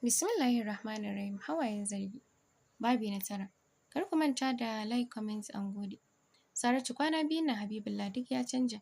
Bismillahirrahmanirrahim. Hawayen zargi. Babi na 9. Kar ku manta da like, comment and gode. Saratu kwana biyun nan Habibullah duk ya canja.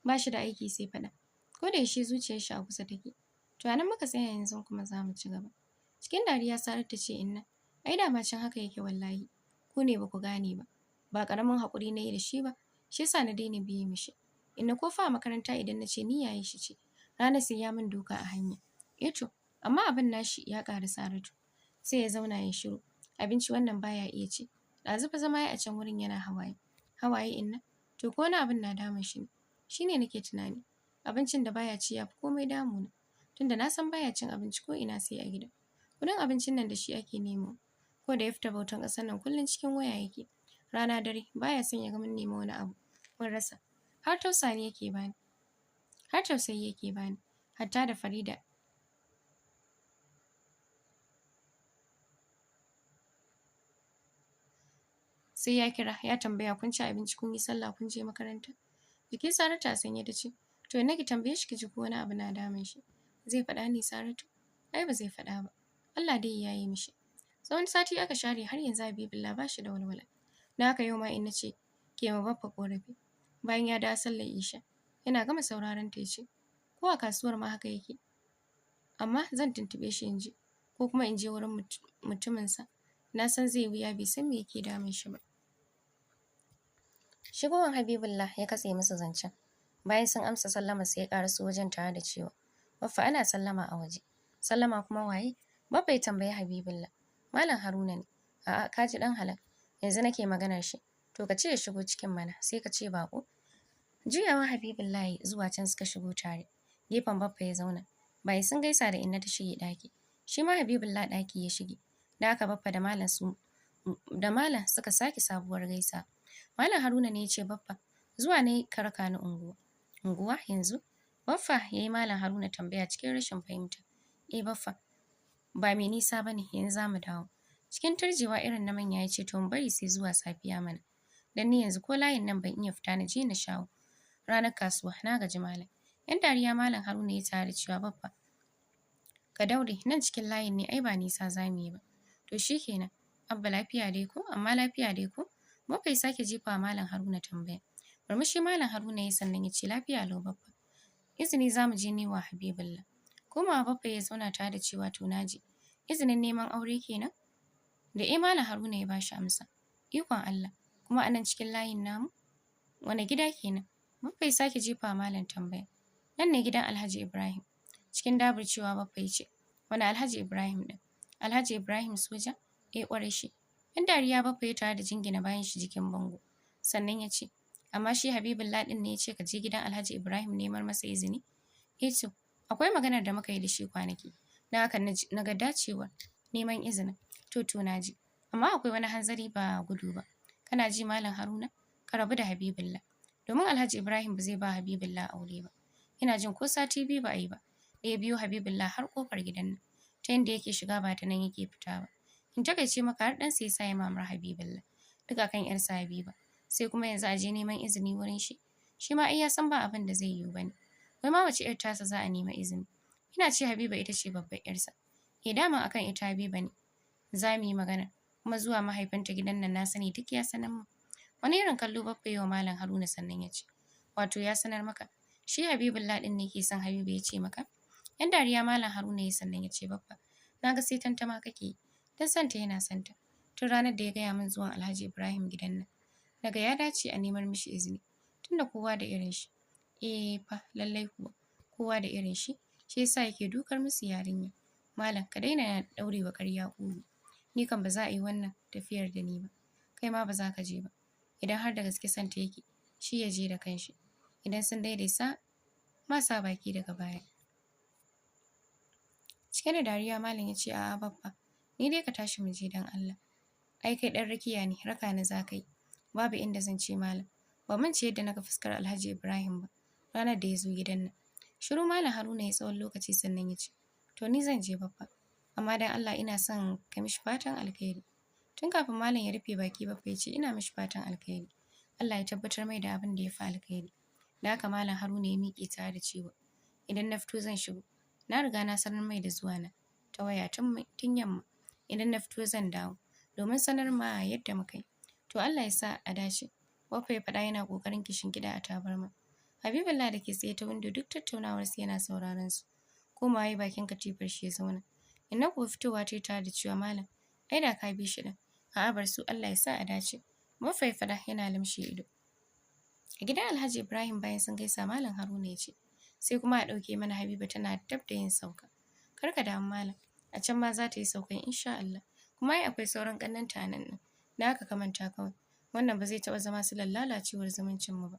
Ba shi da aiki sai faɗa. Ko da yaushe zuciyar shi a kusa take. To anan muka tsaya yanzu kuma za mu ci gaba. Cikin dariya Saratu ta ce inna, ai da ma can haka yake wallahi. Ku ne ba ku gane ba. Ba ƙaramin haƙuri na yi da shi ba. Shi yasa na daina biye mishi. Inna ko fa a makaranta idan na ce ni yaye shi ce. Ranar sai ya min duka a hanya. To, amma abin nashi ya ƙari Saratu. Sai ya zauna ya shiru. Abinci wannan baya iya ci. Ɗazu fa zama ya a can wurin yana hawaye. Hawaye inna? To ko wani abin na damun shi ne? Shi ne nake tunani. Abincin da baya ci ya fi komai damuna. Tunda na san baya cin abinci ko ina sai a gida. Kudin abincin nan da shi ake nemo. Ko da ya fita bautan ƙasar nan kullum cikin waya yake. Rana dare baya son ya ga mun nemi wani abu. Mun rasa. Har tausayi yake bani. Hatta da Farida sai ya kira ya tambaya kun ci abinci kun yi sallah kun je makaranta. Jikin Saratu a sanye ta ce to ina ki tambaye shi ki ji ko wani abu na damun shi. Zai faɗa ne Saratu? Ai ba zai faɗa ba. Allah dai ya yi mishi. Tsawon sati aka share har yanzu Habibullah ba shi da walwala. Na haka yau ma in na ce ke ma Baffa ƙorafi. Bayan ya dawo sallar isha yana gama sauraron ta ya ce ko a kasuwar ma haka yake. Amma zan tuntuɓe shi in ji ko kuma in je wurin mutuminsa. Na san zai wuya bai san me yake damun shi ba. Shigowar Habibullah ya katse musu zancen. Bayan sun amsa sallama sai ya ƙaraso wajen tare da cewa Baffa ana sallama a waje. Sallama kuma waye? Baffa ya tambayi Habibullah. Malam Haruna ne. A'a ka ji ɗan halak. Yanzu nake maganar shi. To ka ce ya shigo cikin mana sai ka ce baƙo. Juyawa Habibullah zuwa can suka shigo tare. Gefen Baffa ya zauna. Bayan sun gaisa da inna ta shige ɗaki. Shi ma Habibullah ɗaki ya shige. Da haka Baffa da Malam suka sake sabuwar gaisa. Malam Haruna ne ya ce Baffa zuwa ne ka raka ni unguwa. Unguwa yanzu? Baffa ya yi Malam Haruna tambaya cikin rashin fahimta. Baffa ba mai nisa ba ne yanzu za mu dawo. Cikin turjewa irin na manya ya ce to mu bari sai zuwa safiya mana. Dan ni yanzu ko layin nan ban iya fita na je na shawo. Ranar kasuwa na gaji Malam. Yan dariya Malam Haruna ya tare da cewa Baffa ka daure nan cikin layin ne ai ba nisa za mu yi ba. To shi kenan. Abba lafiya dai ko? Amma lafiya dai ko? Baffa ya sake jefa Malam Haruna tambaya. Murmushi Malam Haruna ya sannan ya ce lafiya lau Baffa. Izini za mu je ne wa Habibullah. Komawa Baffa ya zauna tare da cewa to naji. Izinin neman aure kenan? Da Malam Haruna ya bashi amsa. Ikon Allah. Kuma anan cikin layin namu? Wane gida kenan? Baffa ya sake jefa Malam tambaya. Nan ne gidan Alhaji Ibrahim. Cikin cewa Baffa ya ce wani Alhaji Ibrahim ɗin? Alhaji Ibrahim soja? Ƙwarai shi. Yan dariya Baffa ya tare da jingina bayan shi jikin bango. Sannan ya ce amma shi Habibullah ɗin ne ya ce ka je gidan Alhaji Ibrahim neman masa izini? To akwai maganar da muka yi da shi kwanaki. Na haka na ga dacewar neman izinin. To na ji. Amma akwai wani hanzari ba gudu ba. Kana ji Malam Haruna? Ka rabu da Habibullah. Domin Alhaji Ibrahim ba zai ba Habibullah aure ba. Ina jin ko sati biyu ba a yi ba. Da ya biyo Habibullah har kofar gidan nan. Ta yanda yake shiga ba ta nan yake fita ba. In takaice maka har ɗansa ya sa ya mamar Habibullah. Duk akan ‘yarsa Habiba. Sai kuma yanzu a je neman izini wurin shi. Shi ma ai ya san ba abin da zai yiwu ba ne. Wai ma wace ‘yar tasa za a nema izini? Ina ce Habiba ita ce babbar ‘yarsa. Dama akan ita Habiba ne. Za mu yi magana. Kuma zuwa mahaifinta gidan nan na sani duk ya sanar mu. Wani irin kallo Baffa ya wa Malam Haruna sannan ya ce wato ya sanar maka. Shi Habibullah ɗin ne ke son Habiba ya ce maka. Yan dariya Malam Haruna ya sannan ya ce Baffa na ga sai tantama kake yi. Dan santa yana santa. Tun ranar da ya gaya min zuwan Alhaji Ibrahim gidan nan. Daga ya dace a neman mishi izini. Tunda kowa da irin shi. Fa lallai kuwa. Kowa da irin shi. Shi yasa yake dukar musu yarinya. Malam ka daina ɗaure wa ƙarya ƙugu. Ni kan ba za a yi wannan tafiyar da ni ba. Kai ma ba za ka je ba. Idan har da gaske santa yake shi ya je da kanshi. Idan sun daidaita ma sa baki daga baya. Cike da dariya Malam ya ce a'a Baffa. Ni dai ka tashi mu je don Allah. Ai kai ɗan rakiya ne raka ni za ka yi. Babu inda zan ce Malam. Ba mun ce yadda naga fuskar Alhaji Ibrahim ba. Ranar da ya zo gidan nan. Shiru Malam Haruna ya tsawon lokaci sannan ya ce to ni zan je Baffa. Amma dan Allah ina son ka mishi fatan alkhairi. Tun kafin Malam ya rufe baki Baffa ya ce ina mishi fatan alkhairi. Allah ya tabbatar mai da abin da ya fi alkhairi. Da haka Malam Haruna ya miƙe tare da cewa idan na fito zan shigo. Na riga na sanar mai da zuwa na. ta waya tun yamma. Idan na fito zan dawo domin sanar ma yadda muka yi. To Allah ya sa a dace. Baffa ya faɗa yana ƙoƙarin gida a tabarma. Habibullah da ke tsaye ta windo duk tattaunawarsu yana sauraron su. Komawa ya bakin katifar shi ya zauna. Inna kuwa fitowa ta yi tare da cewa malam, ai da ka bi shi ɗin. A'a bar su Allah ya sa a dace. Baffa ya faɗa yana limshe ido. A gidan Alhaji Ibrahim bayan sun gaisa Malam Haruna ya ce, sai kuma a ɗauke mana Habiba tana dab da yin sauka. Kar ka damu malam, a can ma za ta yi saukan insha Allah. Kuma ai akwai sauran ƙannenta a nan ɗin. Na haka ka manta kawai. Wannan ba zai taɓa zama silar lalacewar zumuncin mu ba.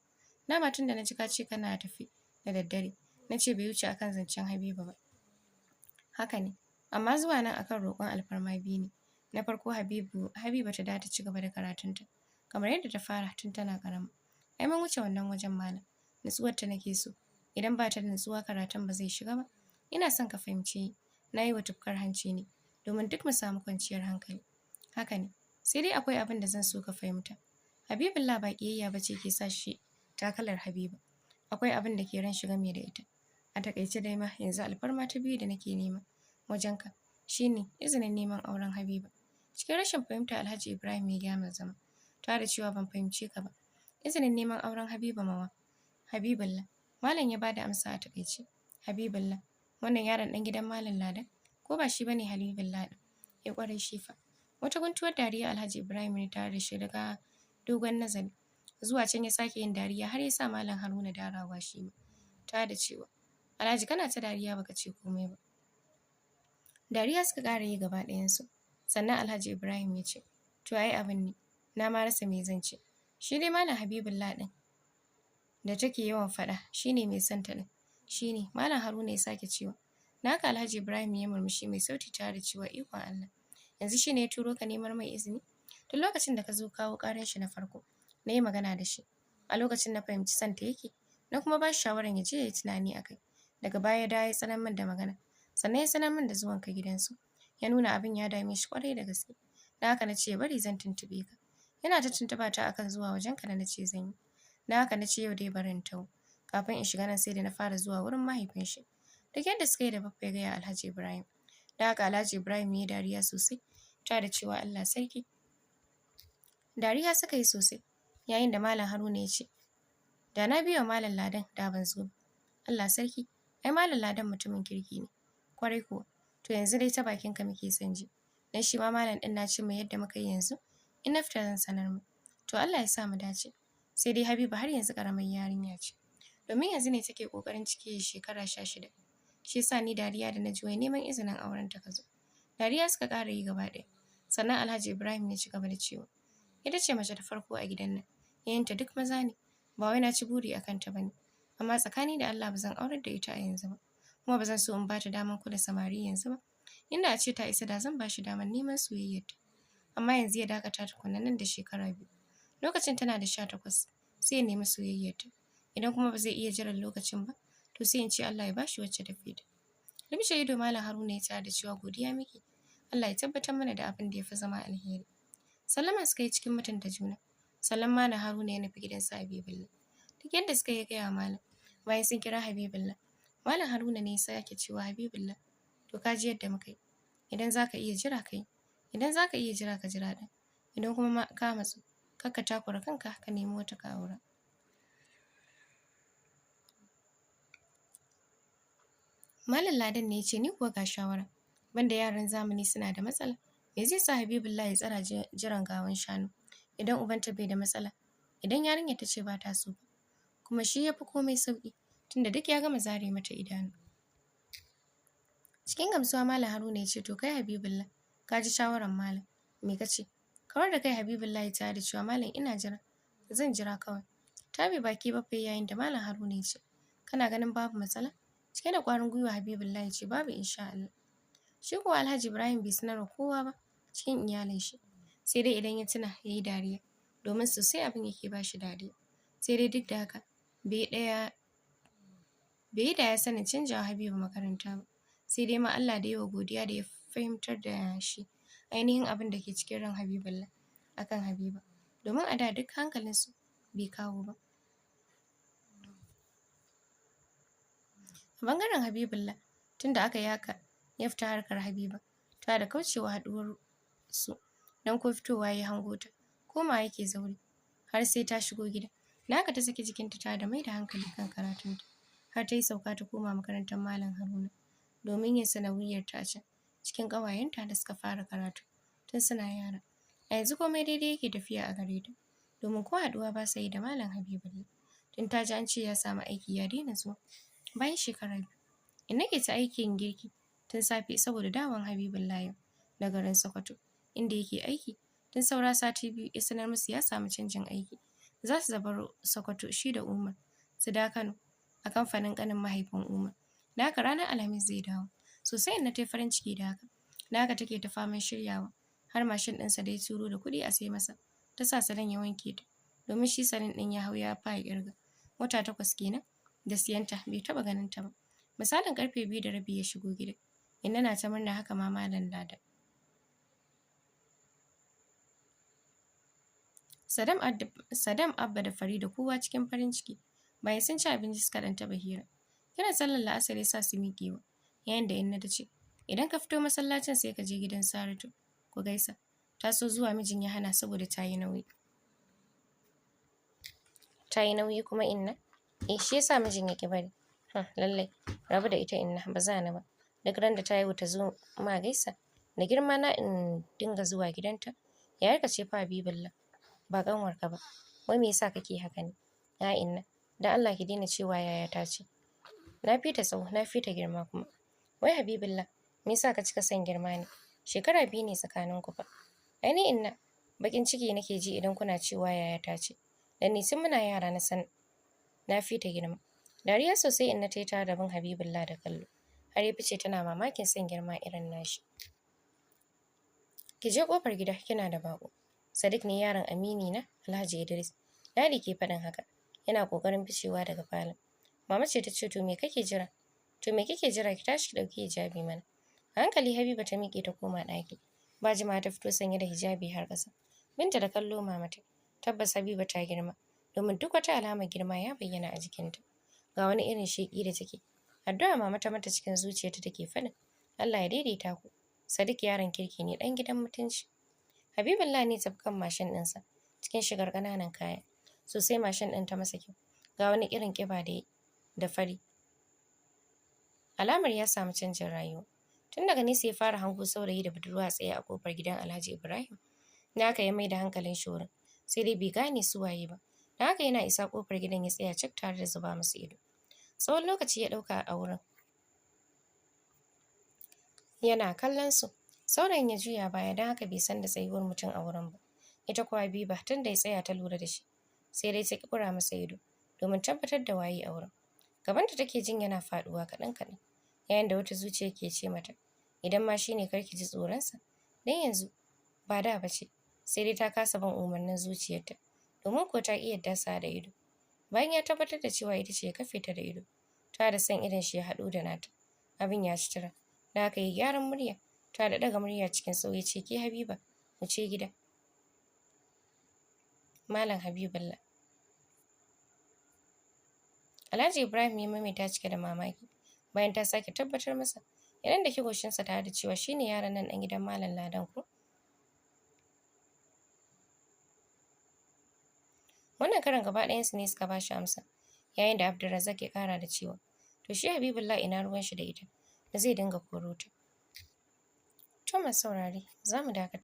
Dama tun da na ji ka ce kana tafi da daddare, na ce bai wuce akan zancen Habiba ba. Haka ne, amma zuwa nan akan roƙon alfarma biyu ne. Na farko Habiba ta dawo ta ci gaba da karatunta, kamar yadda ta fara tun tana ƙarama. Ai mun wuce wannan wajen malam. Nutsuwar ta nake so. Idan ba ta da nutsuwa karatun ba zai shiga ba. Ina son ka fahimci na yi wa tufkar hanci ne, domin duk mu samu kwanciyar hankali. Haka ne, sai dai akwai abin da zan so ka fahimta. Habibullah ba ƙiyayya ba ce ke sa shi takalar Habiba. Akwai abin da ke ran shi game da ita. A taƙaice dai ma yanzu alfarma ta biyu da nake nema wajenka shine izinin neman auren Habiba. Cikin rashin fahimta Alhaji Ibrahim ya gyara zama, tare da cewa ban fahimce ka ba. Izinin neman auren Habiba mawa. Habibullah. Malam ya bada amsa a taƙaice. Habibullah. Wannan yaron ɗan gidan Malam Ladan? Ko ba shi bane Habibullah ɗin? Ya ƙwarai shi fa. Wata guntuwar dariya Alhaji Ibrahim ne tare da shi daga dogon nazari. Zuwa can ya sake yin dariya har ya sa Malam Haruna darawa shi ma. Tare da cewa, Alhaji kana ta dariya baka ce komai ba. Dariya suka ƙara yi gaba ɗayansu. Sannan Alhaji Ibrahim ya ce, to ai abin ne, na ma rasa me zan ce. Shi dai Malam Habibullah ɗin da take yawan faɗa shi ne mai son ta ɗin. Shi ne, Malam Haruna ya sake cewa. Na haka Alhaji Ibrahim ya murmushi mai sauti tare da cewa ikon Allah. Yanzu shi ne ya turo ka neman mai izini? Tun lokacin da ka zo kawo ƙaran shi na farko, na yi magana da shi. A lokacin na fahimci son ta yake, na kuma ba shi shawarar ya je ya yi tunani a kai. Daga baya ya dawo ya sanar min da magana. Sannan ya sanar min da zuwanka gidansu. Ya nuna abin ya dame shi ƙwarai da gaske. Na haka na ce bari zan tuntuɓe ka. Yana ta tuntuɓa ta akan zuwa wajenka da na ce zan yi. Na haka na ce yau dai bari in taho. Kafin in shiga nan sai da na fara zuwa wurin mahaifin shi. Duk yadda suka yi da Baffa ya gaya Alhaji Ibrahim. Da haka Alhaji Ibrahim ya yi dariya sosai, tare da cewa Allah sarki. Dariya suka yi sosai, yayin da Malam Haruna ya ce, da na biyo Malam Ladan da ban zo ba. Allah sarki, ai Malam Ladan mutumin kirki ne. Kwarai kuwa, to yanzu dai ta bakinka muke son ji. Dan shi ma Malam ɗin na ce mai yadda muka yi yanzu, in na fita zan sanar mu. To Allah ya sa mu dace. Sai dai Habiba har yanzu ƙaramar yarinya ce. Domin yanzu ne take ƙoƙarin cike shekara 16. Shi yasa ni dariya da na ji wai neman izinin auren ta ka zo. Dariya suka ƙara yi gaba ɗaya. Sannan Alhaji Ibrahim ya ci gaba da cewa, ita ce mace ta farko a gidan nan. Yayinta duk maza ne. Ba wai na ci buri a kanta ba ne. Amma tsakani da Allah ba zan aurar da ita a yanzu ba. Kuma ba zan so in ba ta daman kula samari yanzu ba. Inda a ce ta isa da zan ba shi daman neman soyayyarta. Amma yanzu ya dakata tukunna nan da shekara 2. Lokacin tana da 18, sai ya nemi soyayyarta. Idan kuma ba zai iya jiran lokacin ba, to sai in ce Allah ya bashi wacce ta fi ta. Limshe ido Malam Haruna ya tsaya da cewa godiya miki. Allah ya tabbatar mana da abin da ya fi zama alheri. Sallama suka yi cikin mutunta juna. Sannan Malam Haruna ya nufi gidansa Habibullah. Duk yadda suka yi gaya Malam, bayan sun kira Habibullah, Malam Haruna ne ya sake cewa Habibullah, to ka ji yadda muka yi. Idan za ka iya jira ka yi. Idan za ka iya jira ka jira ɗin. Idan kuma ka matsu, kar ka takura kanka ka nemi wata ka aura. Malam Ladan ne ya ce ni kuwa ga shawara. Banda yaran zamani suna da matsala. Me zai sa Habibullah ya tsara jiran gawan shanu? Idan ubanta bai da matsala. Idan yarinya ta ce ba ta so ba. Kuma shi ya fi komai sauƙi. Tunda duk ya gama zare mata idanu. Cikin gamsuwa Malam Haruna ya ce to kai Habibullah, ka ji shawaran Malam. Me ka ce? Kawar da kai Habibullah ya tare da cewa Malam ina jira. Zan jira kawai. Tabi baki Baffa yayin da Malam Haruna ya ce, kana ganin babu matsala? Cike da ƙwarin gwiwa Habibullah ya ce babu insha Allah. Shi kuwa Alhaji Ibrahim bai sanarwa kowa ba cikin iyalin shi. Sai dai idan ya tuna ya yi dariya, domin sosai abin yake ba shi dariya. Sai dai duk da haka, bai yi da ya sanin canjawa Habiba makaranta ba. Sai dai ma Allah da yawa godiya da ya fahimtar da shi ainihin abin da ke cikin ran Habibullah akan Habiba. Domin a da duk hankalinsu bai kawo ba. A bangaren Habibullah, tunda aka yi haka, ya fita harkar Habiba, ta da kaucewa haɗuwar su, don ko fitowa ya hango ta, komawa yake zaure, har sai ta shigo gida. Da haka ta saki jikinta ta da mai da hankali kan karatunta, har ta yi sauka ta koma makarantar Malam Haruna, domin yin sanawiyar ta a can, cikin ƙawayenta da suka fara karatu tun suna yara. A yanzu komai daidai yake tafiya a gare ta, domin ko haɗuwa ba sa yi da Malam Habibullah, tun ta ji an ce ya samu aiki ya daina zuwa. Bayan shekara 2, Inna ke ta aikin girki tun safe saboda dawon Habibullah yau da garin Sokoto, inda yake aiki. Tun saura sati 2 ya sanar musu ya samu canjin aiki. Za su bar Sokoto shi da Umar su da Kano a kamfanin ƙanin mahaifin Umar. Da haka ranar Alhamis zai dawo. Sosai Inna ta yi farin ciki da haka. Da haka take ta faman shiryawa. Har mashin ɗinsa da ya turo da kuɗi a sai masa. Ta sa Sadan ya wanke ta. Domin shi Sadan ɗin ya hau ya fara ƙirga. Wata 8 kenan da siyanta, bai taɓa ganin ta ba. Misalin ƙarfe 2:30 ya shigo gidan. Inna na ta murna, haka ma Malam Ladan. Sadam, Abba da Farida kowa cikin farin ciki. Bayan sun ci abinci suka ɗan taɓa hira. Kiran sallar la'asar ya sa su miƙewa. Yayin da Inna ta ce, idan ka fito masallacin sai ka je gidan Saratu ku gaisa. Ta so zuwa mijin ya hana saboda ta yi nauyi. Ta yi nauyi kuma Inna? Shi yasa mijin ya ƙi bari. Lallai, rabu da ita Inna, ba za ni ba. Duk ran da ta haihu ta zo ma gaisa. Da girma na in dinga zuwa gidanta. Yayarka ce fa Habibullah, ba ƙanwarka ba. Wai me yasa kake haka ne? Inna, dan Allah ki daina cewa yayata ce. Na fi ta tsawo, na fi ta girma kuma. Wai Habibullah, me yasa ka cika son girma ne? Shekara 2 ne tsakaninku fa. Ai ni Inna, baƙin ciki nake ji idan kuna cewa yayata ce. Dan ni tun muna yara na san na fi ta girma. Dariya sosai Inna ta yi tare da bin Habibullah da kallo. Har ya fice tana mamakin son girma irin nashi. Ki je ƙofar gida, kina da baƙo. Sadiq ne yaron amini na Alhaji Idris. Dadi ke faɗin haka. Yana ƙoƙarin ficewa daga falon. Mama ce ta ce, to me kike jira? Ki tashi ki ɗauki hijabi mana. A hankali Habiba ta miƙe ta koma ɗaki. Ba jimawa ta fito sanye da hijabi har ƙasa. Binta da kallo mama ta. Tabbas Habiba ta girma, domin duk wata alamar girma ya bayyana a jikinta. Ga wani irin sheƙi da take. Addu'a mama ta mata cikin zuciyarta take faɗin, Allah ya daidaita ku. Sadiq yaron kirki ne, ɗan gidan mutunci. Habibullah ne tafkan mashin ɗinsa, cikin shigar ƙananan kaya. Sosai mashin ɗin ta masa kyau. Ga wani irin ƙiba da fari. Alamar ya samu canjin rayuwa. Tun daga nesa ya fara hango saurayi da budurwa tsaye a ƙofar gidan Alhaji Ibrahim. Da haka ya mai da hankalin shi wurin. Sai dai bai gane su waye ba. Da haka yana isa ƙofar gidan ya tsaya cik tare da zuba musu ido. Tsawon lokaci ya ɗauka a wurin. Yana kallon su. Saurayin ya juya baya, don haka bai san da tsayuwar mutum a wurin ba. Ita kuwa Habiba tun da ya tsaya ta lura da shi. Sai dai ta ƙi ƙura masa ido, domin tabbatar da waye a wurin. Gabanta take jin yana faɗuwa kaɗan-kaɗan. Yayin da wata zuciya ke ce mata, idan ma shi ne kar ki ji tsoronsa. Dan yanzu ba da ba ce. Sai dai ta kasa bin umarnin zuciyarta. Domin ko ta ƙi yadda sa da ido. Bayan ya tabbatar da cewa ita ce ya kafe ta da ido. Ta da son idon shi ya haɗu da nata. Abin ya ci tura. Da haka yi gyaran murya. Ta da ɗaga murya cikin sauyi ce, ke Habiba, mu ce gida. Malam Habibullah. Alhaji Ibrahim ya maimaita cike da mamaki. Bayan ta sake tabbatar masa, idan da ke goshinsa tare da cewa shi ne yaron nan ɗan gidan Malam Ladan ko? Wannan karin gaba ɗayansu ne suka ba shi amsa, yayin da Abdulrazak ya ƙara da cewa, to shi Habibullah ina ruwan shi da ita, da zai dinga koro ta. To masu saurare, za mu dakata.